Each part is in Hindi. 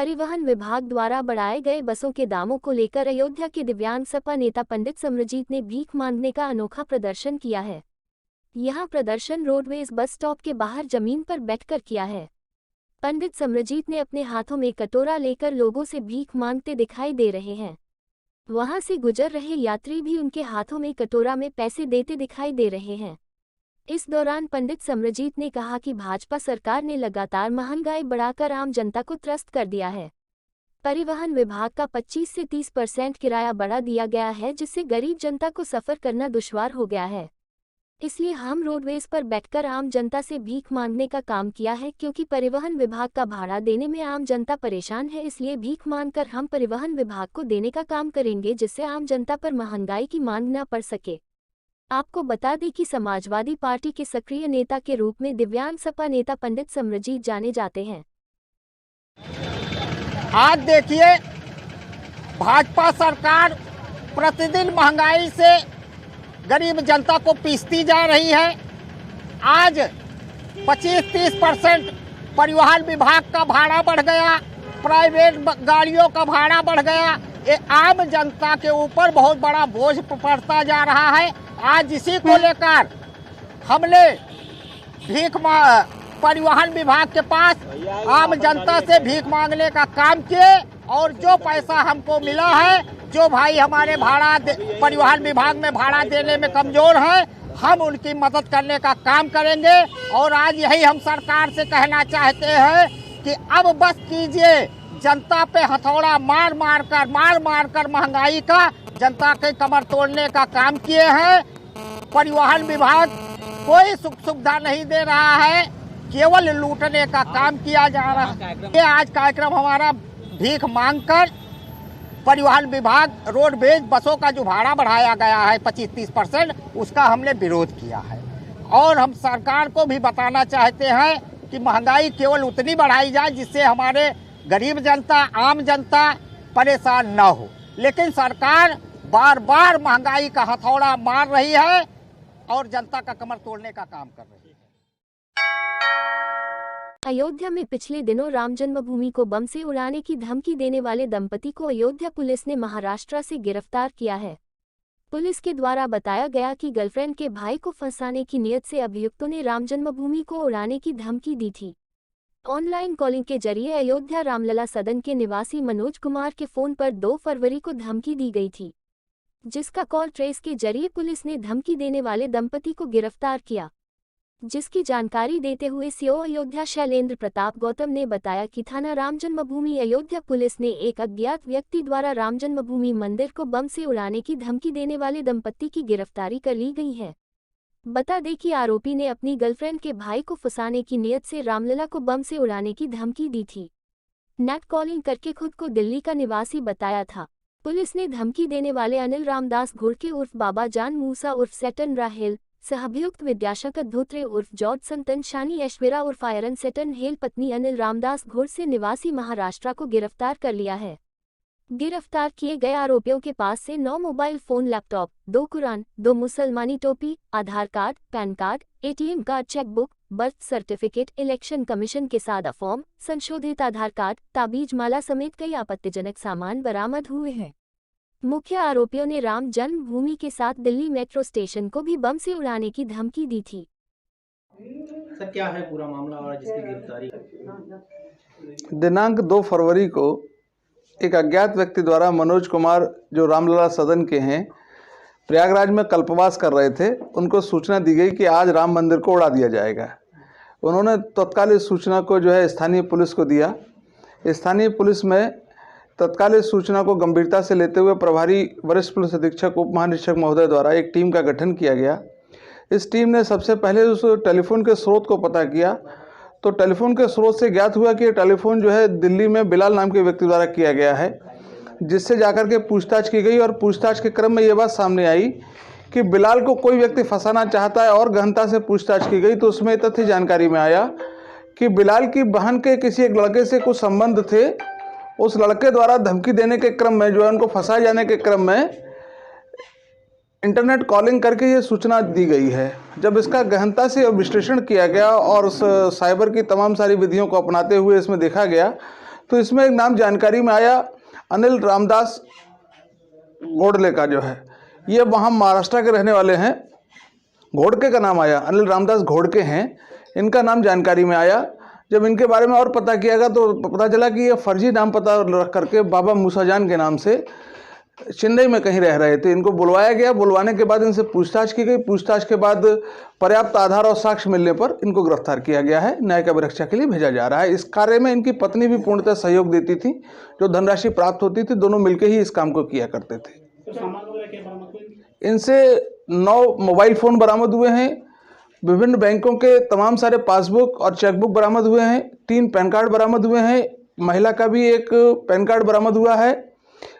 परिवहन विभाग द्वारा बढ़ाए गए बसों के दामों को लेकर अयोध्या के दिव्यांग सपा नेता पंडित समरजीत ने भीख मांगने का अनोखा प्रदर्शन किया है। यहां प्रदर्शन रोडवेज बस स्टॉप के बाहर जमीन पर बैठकर किया है। पंडित समरजीत ने अपने हाथों में कटोरा लेकर लोगों से भीख मांगते दिखाई दे रहे हैं। वहां से गुजर रहे यात्री भी उनके हाथों में कटोरा में पैसे देते दिखाई दे रहे हैं। इस दौरान पंडित समरजीत ने कहा कि भाजपा सरकार ने लगातार महंगाई बढ़ाकर आम जनता को त्रस्त कर दिया है। परिवहन विभाग का 25 से 30% किराया बढ़ा दिया गया है, जिससे गरीब जनता को सफर करना दुश्वार हो गया है। इसलिए हम रोडवेज पर बैठकर आम जनता से भीख मांगने का काम किया है, क्योंकि परिवहन विभाग का भाड़ा देने में आम जनता परेशान है। इसलिए भीख मांगकर हम परिवहन विभाग को देने का काम करेंगे, जिससे आम जनता पर महंगाई की मांग न पड़ सके। आपको बता दें कि समाजवादी पार्टी के सक्रिय नेता के रूप में दिव्यांग सपा नेता पंडित समरजीत जाने जाते हैं। आज देखिए, भाजपा सरकार प्रतिदिन महंगाई से गरीब जनता को पीसती जा रही है। आज 25-30% परिवहन विभाग का भाड़ा बढ़ गया, प्राइवेट गाड़ियों का भाड़ा बढ़ गया। ये आम जनता के ऊपर बहुत बड़ा बोझ पड़ता जा रहा है। आज इसी को लेकर हमने परिवहन विभाग के पास आम जनता से भीख मांगने का काम किए, और जो पैसा हमको मिला है, जो भाई हमारे परिवहन विभाग में भाड़ा देने में कमजोर है, हम उनकी मदद करने का काम करेंगे। और आज यही हम सरकार से कहना चाहते हैं कि अब बस कीजिए, जनता पे हथौड़ा मार मार कर महंगाई का जनता के कमर तोड़ने का काम किए हैं। परिवहन विभाग कोई सुख सुविधा नहीं दे रहा है, केवल लूटने का काम किया जा रहा है। ये आज कार्यक्रम हमारा भीख मांगकर परिवहन विभाग रोडवेज बसों का जो भाड़ा बढ़ाया गया है 25-30%, उसका हमने विरोध किया है। और हम सरकार को भी बताना चाहते हैं कि महंगाई केवल उतनी बढ़ाई जाए जिससे हमारे गरीब जनता, आम जनता परेशान न हो। लेकिन सरकार बार बार महंगाई का हथौड़ा मार रही है और जनता का कमर तोड़ने का काम कर रही है। अयोध्या में पिछले दिनों राम जन्मभूमि को बम से उड़ाने की धमकी देने वाले दंपति को अयोध्या पुलिस ने महाराष्ट्र से गिरफ्तार किया है। पुलिस के द्वारा बताया गया कि गर्लफ्रेंड के भाई को फंसाने की नीयत से अभियुक्तों ने राम जन्मभूमि को उड़ाने की धमकी दी थी। ऑनलाइन कॉलिंग के जरिए अयोध्या रामलला सदन के निवासी मनोज कुमार के फोन पर 2 फरवरी को धमकी दी गई थी, जिसका कॉल ट्रेस के जरिए पुलिस ने धमकी देने वाले दंपति को गिरफ्तार किया। जिसकी जानकारी देते हुए सीओ अयोध्या शैलेंद्र प्रताप गौतम ने बताया कि थाना राम जन्मभूमि अयोध्या पुलिस ने एक अज्ञात व्यक्ति द्वारा राम जन्मभूमि मंदिर को बम से उड़ाने की धमकी देने वाले दंपति की गिरफ्तारी कर ली गई है। बता दें कि आरोपी ने अपनी गर्लफ्रेंड के भाई को फंसाने की नीयत से रामलला को बम से उड़ाने की धमकी दी थी। नेट कॉलिंग करके खुद को दिल्ली का निवासी बताया था। पुलिस ने धमकी देने वाले अनिल रामदास घोड़के उर्फ बाबा जान मूसा उर्फ सेटन राहेल, सहअभियुक्त विद्याशंकर धोत्रे उर्फ जॉर्ज संतन शानी ऐश्वर्या उर्फ आयरन सेटन हेल पत्नी अनिल रामदास घोड़ से निवासी महाराष्ट्र को गिरफ्तार कर लिया है। गिरफ्तार किए गए आरोपियों के पास से 9 मोबाइल फोन, लैपटॉप, 2 कुरान, 2 मुसलमानी टोपी, Aadhaar card, PAN card, ATM card, chequebook, birth certificate, election commission के सादा फॉर्म, संशोधित आधार कार्ड, ताबीज माला समेत कई आपत्तिजनक सामान बरामद हुए हैं। मुख्य आरोपियों ने राम जन्मभूमि के साथ दिल्ली मेट्रो स्टेशन को भी बम से उड़ाने की धमकी दी थी। सर, क्या है पूरा मामला और जिसकी गिरफ्तारी? दिनांक 2 फरवरी को एक अज्ञात व्यक्ति द्वारा मनोज कुमार, जो रामलला सदन के हैं, प्रयागराज में कल्पवास कर रहे थे, उनको सूचना दी गई कि आज राम मंदिर को उड़ा दिया जाएगा। उन्होंने तत्काल इस सूचना को स्थानीय पुलिस को दिया। स्थानीय पुलिस में तत्काल इस सूचना को गंभीरता से लेते हुए प्रभारी वरिष्ठ पुलिस अधीक्षक उप महानिरीक्षक महोदय द्वारा एक टीम का गठन किया गया। इस टीम ने सबसे पहले उस टेलीफोन के स्रोत को पता किया, तो टेलीफोन के स्रोत से ज्ञात हुआ कि टेलीफोन दिल्ली में बिलाल नाम के व्यक्ति द्वारा किया गया है, जिससे जाकर के पूछताछ की गई। और पूछताछ के क्रम में ये बात सामने आई कि बिलाल को कोई व्यक्ति फंसाना चाहता है, और गहनता से पूछताछ की गई तो उसमें तथ्य जानकारी में आया कि बिलाल की बहन के किसी एक लड़के से कुछ संबंध थे। उस लड़के द्वारा धमकी देने के क्रम में उनको फंसाए जाने के क्रम में इंटरनेट कॉलिंग करके ये सूचना दी गई है। जब इसका गहनता से विश्लेषण किया गया और उस साइबर की तमाम सारी विधियों को अपनाते हुए इसमें देखा गया, तो इसमें एक नाम जानकारी में आया अनिल रामदास घोड़के का जो है, ये वहाँ महाराष्ट्र के रहने वाले हैं। घोड़के का नाम आया, अनिल रामदास घोड़के हैं, इनका नाम जानकारी में आया। जब इनके बारे में और पता किया गया तो पता चला कि ये फर्जी नाम पता रख करके बाबा मूसाजान के नाम से चेन्नई में कहीं रह रहे थे। इनको बुलवाया गया, बुलवाने के बाद इनसे पूछताछ की गई। पूछताछ के बाद पर्याप्त आधार और साक्ष्य मिलने पर इनको गिरफ्तार किया गया है, न्यायिक अभिरक्षा के लिए भेजा जा रहा है। इस कार्य में इनकी पत्नी भी पूर्णतः सहयोग देती थी, जो धनराशि प्राप्त होती थी दोनों मिलकर ही इस काम को किया करते थे। इनसे 9 मोबाइल फ़ोन बरामद हुए हैं, विभिन्न बैंकों के तमाम सारे पासबुक और चेकबुक बरामद हुए हैं, 3 पैन कार्ड बरामद हुए हैं, महिला का भी एक पैन कार्ड बरामद हुआ है।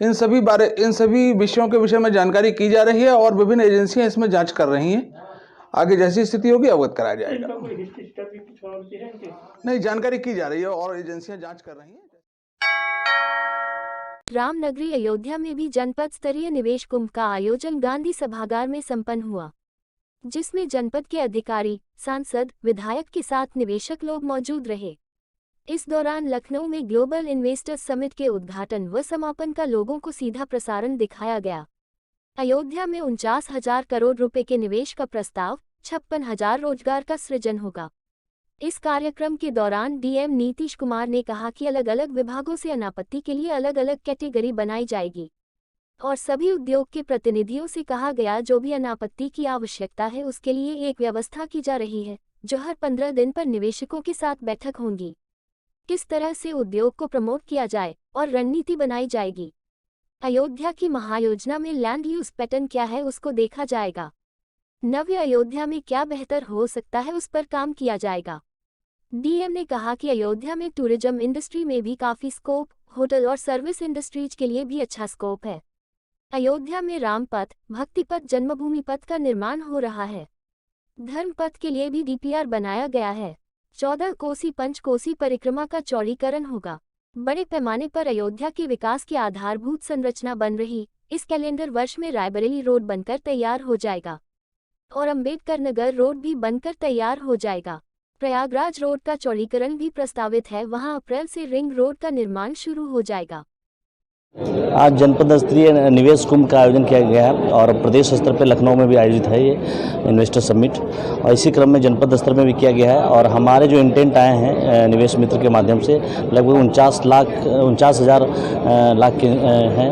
इन सभी विषयों के विषय में जानकारी की जा रही है और विभिन्न एजेंसियां इसमें जांच कर रही हैं। आगे जैसी स्थिति होगी अवगत कराया जाएगा। नहीं, जानकारी की जा रही है और एजेंसियां जांच कर रही हैं। रामनगरी अयोध्या में भी जनपद स्तरीय निवेश कुंभ का आयोजन गांधी सभागार में संपन्न हुआ, जिसमें जनपद के अधिकारी, सांसद, विधायक के साथ निवेशक लोग मौजूद रहे। इस दौरान लखनऊ में ग्लोबल इन्वेस्टर्स समिट के उद्घाटन व समापन का लोगों को सीधा प्रसारण दिखाया गया। अयोध्या में 49,000 करोड़ रुपए के निवेश का प्रस्ताव, 56,000 रोजगार का सृजन होगा। इस कार्यक्रम के दौरान डीएम नीतीश कुमार ने कहा कि अलग अलग विभागों से अनापत्ति के लिए अलग अलग कैटेगरी बनाई जाएगी और सभी उद्योग के प्रतिनिधियों से कहा गया जो भी अनापत्ति की आवश्यकता है उसके लिए एक व्यवस्था की जा रही है, जो हर 15 दिन पर निवेशकों के साथ बैठक होंगी। किस तरह से उद्योग को प्रमोट किया जाए और रणनीति बनाई जाएगी। अयोध्या की महायोजना में लैंड यूज पैटर्न क्या है उसको देखा जाएगा। नव्य अयोध्या में क्या बेहतर हो सकता है उस पर काम किया जाएगा। डीएम ने कहा कि अयोध्या में टूरिज्म इंडस्ट्री में भी काफ़ी स्कोप, होटल और सर्विस इंडस्ट्रीज के लिए भी अच्छा स्कोप है। अयोध्या में रामपथ, भक्तिपथ, जन्मभूमि पथ का निर्माण हो रहा है। धर्मपथ के लिए भी डीपीआर बनाया गया है। 14 कोसी पंचकोसी परिक्रमा का चौड़ीकरण होगा। बड़े पैमाने पर अयोध्या के विकास की आधारभूत संरचना बन रही। इस कैलेंडर वर्ष में रायबरेली रोड बनकर तैयार हो जाएगा और अंबेडकर नगर रोड भी बनकर तैयार हो जाएगा। प्रयागराज रोड का चौड़ीकरण भी प्रस्तावित है, वहां अप्रैल से रिंग रोड का निर्माण शुरू हो जाएगा। आज जनपद स्तरीय निवेश कुंभ का आयोजन किया गया है और प्रदेश स्तर पर लखनऊ में भी आयोजित है ये इन्वेस्टर समिट, और इसी क्रम में जनपद स्तर में भी किया गया है। और हमारे जो इंटेंट आए हैं निवेश मित्र के माध्यम से लगभग 49,000 लाख के हैं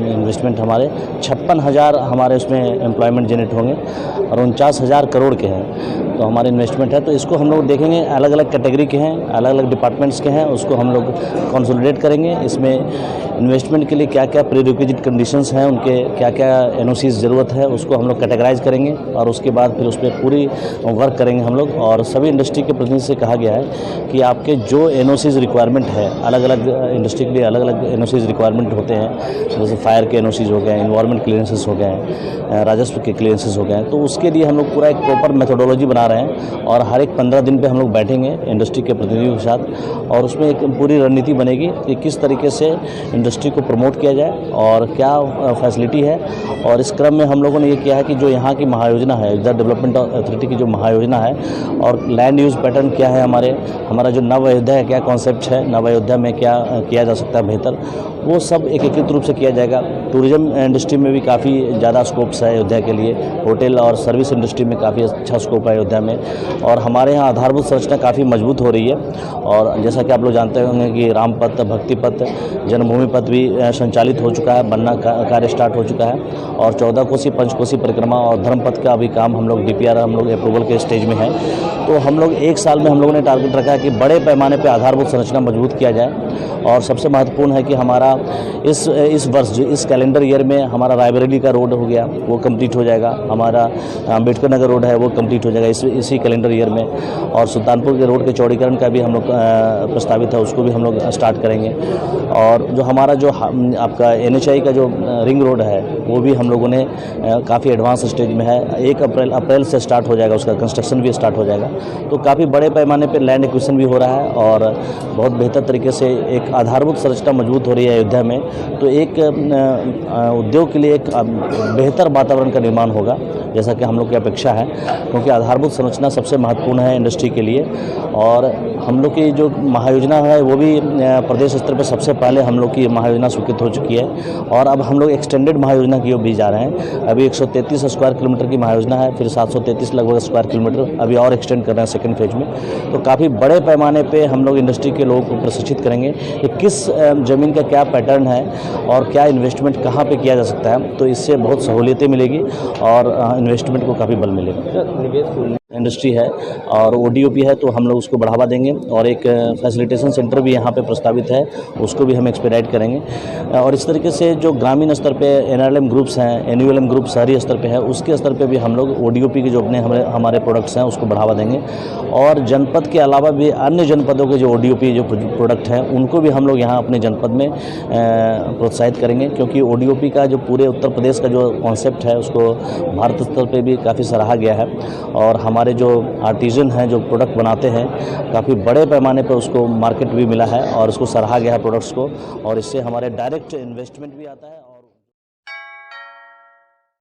इन्वेस्टमेंट हमारे। 56,000 हमारे उसमें एम्प्लॉयमेंट जनरेट होंगे और 49,000 करोड़ के हैं तो हमारे इन्वेस्टमेंट है। तो इसको हम लोग देखेंगे, अलग अलग कैटेगरी के हैं, अलग अलग डिपार्टमेंट्स के हैं, उसको हम लोग कंसोलिडेट करेंगे। इसमें इन्वेस्टमेंट के लिए क्या क्या प्रीरिक्विजिट कंडीशंस हैं, उनके क्या क्या एनओसीज ज़रूरत है, उसको हम लोग कैटेगराइज करेंगे और उसके बाद फिर उस पर पूरी वर्क करेंगे हम लोग। और सभी इंडस्ट्री के प्रतिनिधि से कहा गया है कि आपके जो एनओसीज रिक्वायरमेंट है, अलग अलग इंडस्ट्री के लिए अलग अलग एनओसीज रिक्वायरमेंट होते हैं, जैसे फायर के एनओसीज हो गए, इन्वायरमेंट क्लियरेंसेस हो गए, राजस्व के क्लियरेंसेस हो गए, तो उसके लिए हम लोग पूरा एक प्रॉपर मेथोडोलॉजी बना रहे हैं और हर एक 15 दिन पे हम लोग बैठेंगे इंडस्ट्री के प्रतिनिधियों के साथ और उसमें एक पूरी रणनीति बनेगी कि किस तरीके से इंडस्ट्री को प्रमोट किया जाए और क्या फैसिलिटी है। और इस क्रम में हम लोगों ने ये किया है कि जो यहाँ की महायोजना है, अयोध्या डेवलपमेंट अथॉरिटी की जो महायोजना है और लैंड यूज पैटर्न क्या है, हमारा जो नव अयोध्या है क्या कॉन्सेप्ट है, नव अयोध्या में क्या किया जा सकता है बेहतर, वो सब एकीकृत रूप से किया जाएगा। टूरिज्म इंडस्ट्री में भी काफ़ी ज़्यादा स्कोप्स है अयोध्या के लिए, होटल और सर्विस इंडस्ट्री में काफ़ी अच्छा स्कोप है अयोध्या में और हमारे यहाँ आधारभूत संरचना काफ़ी मजबूत हो रही है। और जैसा कि आप लोग जानते होंगे कि रामपथ, भक्तिपथ, जन्मभूमि पथ भी संचालित हो चुका है, बनना कार्य स्टार्ट हो चुका है और 14 कोसी पंचकोसी परिक्रमा और धर्मपथ का भी काम हम लोग डीपीआर हम लोग अप्रूवल के स्टेज में है। तो हम लोग 1 साल में हम लोगों ने टारगेट रखा है कि बड़े पैमाने पर आधारभूत संरचना मजबूत किया जाए। और सबसे महत्वपूर्ण है कि हमारा इस वर्ष जो इस कैलेंडर ईयर में हमारा रायबरेली का रोड हो गया वो कंप्लीट हो जाएगा, हमारा अम्बेडकर नगर रोड है वो कंप्लीट हो जाएगा इसी कैलेंडर ईयर में, और सुल्तानपुर के रोड के चौड़ीकरण का भी हम लोग प्रस्तावित है, उसको भी हम लोग स्टार्ट करेंगे। और जो हमारा जो आपका NHI का जो रिंग रोड है वो भी हम लोगों ने काफ़ी एडवांस स्टेज में है, 1 अप्रैल से स्टार्ट हो जाएगा, उसका कंस्ट्रक्शन भी स्टार्ट हो जाएगा। तो काफ़ी बड़े पैमाने पर लैंड एक्विजिशन भी हो रहा है और बहुत बेहतर तरीके से एक आधारभूत संरचना मजबूत हो रही है अयोध्या में। तो एक उद्योग के लिए एक बेहतर वातावरण का निर्माण होगा जैसा कि हम लोग की अपेक्षा है, क्योंकि आधारभूत संरचना सबसे महत्वपूर्ण है इंडस्ट्री के लिए। और हम लोग की जो महायोजना है वो भी प्रदेश स्तर पर सबसे पहले हम लोग की महायोजना स्वीकृत हो चुकी है, और अब हम लोग एक्सटेंडेड महायोजना की ओर भी जा रहे हैं। अभी 133 स्क्वायर किलोमीटर की महायोजना है, फिर 733 लगभग स्क्वायर किलोमीटर अभी और एक्सटेंड कर रहे हैं सेकंड फेज में। तो काफ़ी बड़े पैमाने पे हम लोग इंडस्ट्री के लोगों को प्रशिक्षित करेंगे कि किस ज़मीन का क्या पैटर्न है और क्या इन्वेस्टमेंट कहाँ पे किया जा सकता है। तो इससे बहुत सहूलियतें मिलेगी और इन्वेस्टमेंट को काफ़ी बल मिलेगा। इंडस्ट्री है और ODOP है, तो हम लोग उसको बढ़ावा देंगे, और एक फैसिलिटेशन सेंटर भी यहाँ पे प्रस्तावित है, उसको भी हम एक्सपेडाइट करेंगे। और इस तरीके से जो ग्रामीण स्तर पे NRLM ग्रुप्स हैं, NULM ग्रुप शहरी स्तर पे है, उसके स्तर पे भी हम लोग ODOP के जो अपने हमारे प्रोडक्ट्स हैं उसको बढ़ावा देंगे। और जनपद के अलावा भी अन्य जनपदों के जो ODOP जो प्रोडक्ट हैं उनको भी हम लोग यहाँ अपने जनपद में प्रोत्साहित करेंगे, क्योंकि ODOP का जो पूरे उत्तर प्रदेश का जो कॉन्सेप्ट है उसको भारत स्तर पर भी काफ़ी सराहा गया है। और हमारे जो आर्टिजन हैं जो प्रोडक्ट बनाते हैं काफ़ी बड़े पैमाने पर उसको मार्केट भी मिला है और उसको सराहा गया है प्रोडक्ट्स को, और इससे हमारे डायरेक्ट इन्वेस्टमेंट भी आता है।